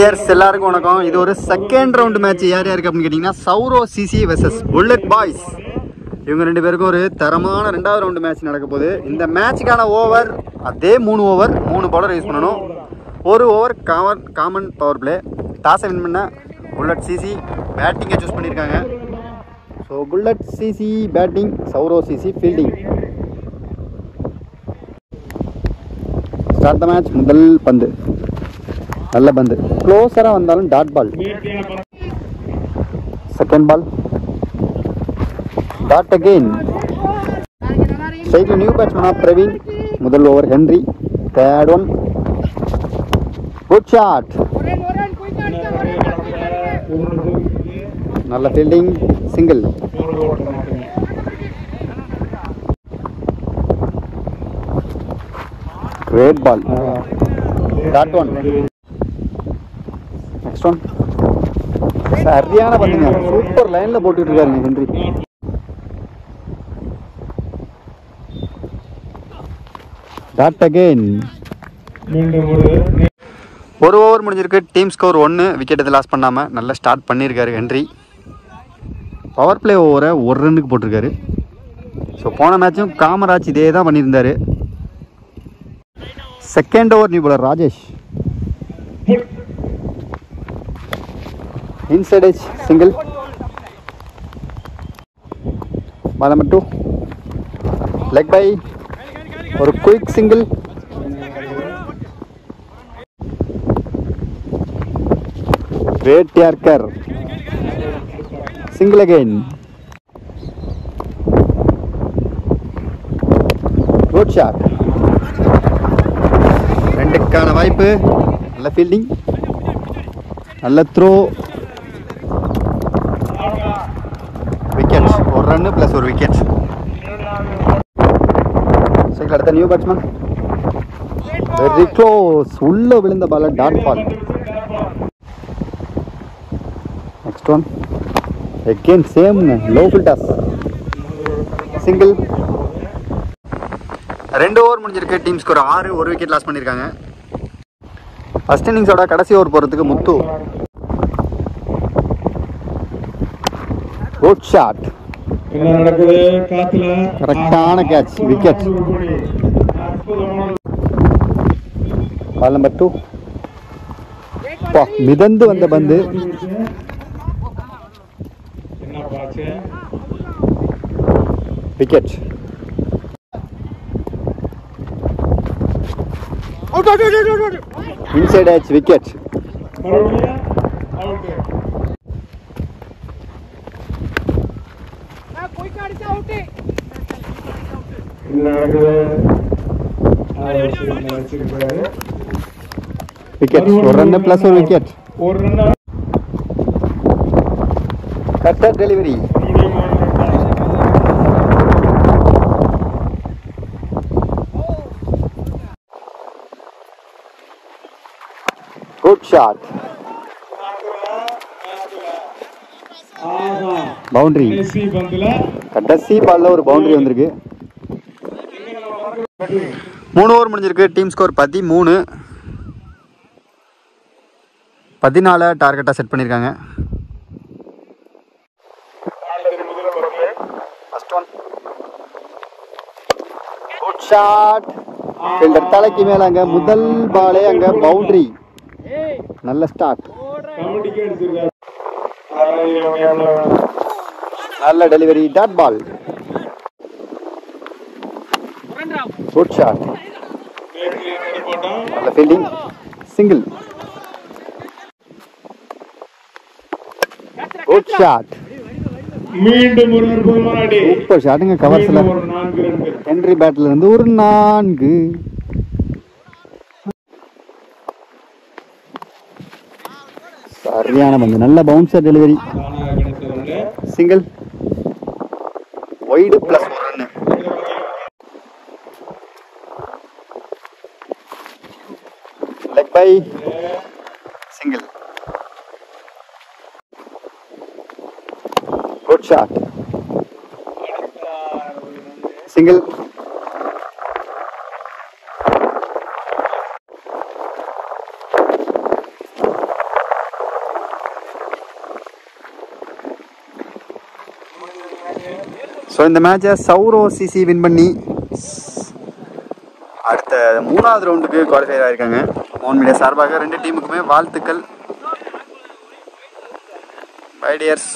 Wears எல்லாருக்கும் வணக்கம். இது ஒரு செகண்ட் ரவுண்ட் மேட்ச். யார் யாருக்கு அப்படின்னு கேட்டிங்கன்னா சௌரோ சிசி வெர்சஸ் புல்லட் பாய்ஸ். இவங்க ரெண்டு பேருக்கும் ஒரு தரமான ரெண்டாவது ரவுண்டு மேட்ச் நடக்க போகுது. இந்த மேட்சுக்கான ஓவர் அதே 3 ஓவர் 3 பவுலர் யூஸ் பண்ணணும். ஒரு ஓவர் காமன் பவர் பிளே. டாஸை வின் பண்ண புல்லட் சிசி பேட்டிங்கை சூஸ் பண்ணியிருக்காங்க. ஸோ புல்லட் சிசி பேட்டிங், சௌரோ CC fielding. Start the match. முதல் பந்து நல்ல பந்து, க்ளோஸராக வந்தாலும் dot ball. Second ball dot again. ஸ்ட்ரைக்கில் நியூ பேட்ஸ்மேனாக பிரவீன். முதல் over Henry. Third one good shot, நல்ல fielding, single. Great ball, dot one. Next one சரியான பந்துங்க, சூப்பர் லைன்ல போட்டுட்டு இருக்காருங்க ஹென்றி. Dot again. ஒரு ஓவர் முடிஞ்சிருக்கு. Team score 1. விக்கெட் எது லாஸ் பண்ணாமல் நல்லா ஸ்டார்ட் பண்ணியிருக்காரு ஹென்றி. பவர் பிளே ஓவரை 1 ரன்னுக்கு போட்டிருக்காரு. ஸோ போன மேட்சும் காமராஜ் இதே தான் பண்ணியிருந்தார். Second over new bowler Rajesh. Inside edge single. Ball number 2 leg bye, ஒரு quick single. Great yorker, single again. Good shot, 2க்கான வாய்ப்பு. நல்ல ஃபீல்டிங், நல்ல throw. Wicket, 1 run plus 1 wicket. சைக்கிள் அடுத்த நியூ பேட்ஸ்மேன். வெரி க்ளோஸ், உள்ள விழுந்த ball dot ball. Next one again same low full toss, single. 2 over முடிஞ்சிருக்கு. Team score 6. 1 விக்கெட் லாஸ் பண்ணியிருக்காங்க. ஃபர்ஸ்ட் இன்னிங்ஸோட கடைசி ஓவர் போகிறதுக்கு முத்து. குட் ஷாட், கரெக்டான கேட்ச், விக்கெட். பால் நம்பர் 2 மிதந்து வந்த பந்து. Wicket. Inside edge wicket. Wicket, 1 run plus 1 wicket. Cutter delivery. Good shot, boundary. கடைசி பால்ல ஒரு பவுண்டரி வந்திருக்கு. 3 ஓவர் முடிஞ்சிருக்கு. Team score 13. 14 டார்கெட்டாக செட் பண்ணியிருக்காங்க. First one good shot, fielder தலைக்கு மேலே. அங்கே முதல் பாலே அங்கே பவுண்டரி. நல்ல ஸ்டார்ட், நல்ல delivery, dot ball. Good shot, நல்ல ஃபீல்டிங், சிங்கிள். குட் ஷாட், மீண்டும் சூப்பர் ஷாட்டுங்க. கவர்ஸ்ல ஹென்றி பேட்ல இருந்து ஒரு 4. சரியான பந்து, நல்ல bouncer delivery, single. Wide plus 1 run. Leg bye, single. Good shot, single. So இந்த மேட்சை சௌரோ சிசி வின் பண்ணி அடுத்த 3வது ரவுண்டுக்கு குவாலிஃபை ஆகிருக்காங்க. மோகன் மீடியா சார்பாக 2 டீமுக்குமே வாழ்த்துக்கள். Bye tears.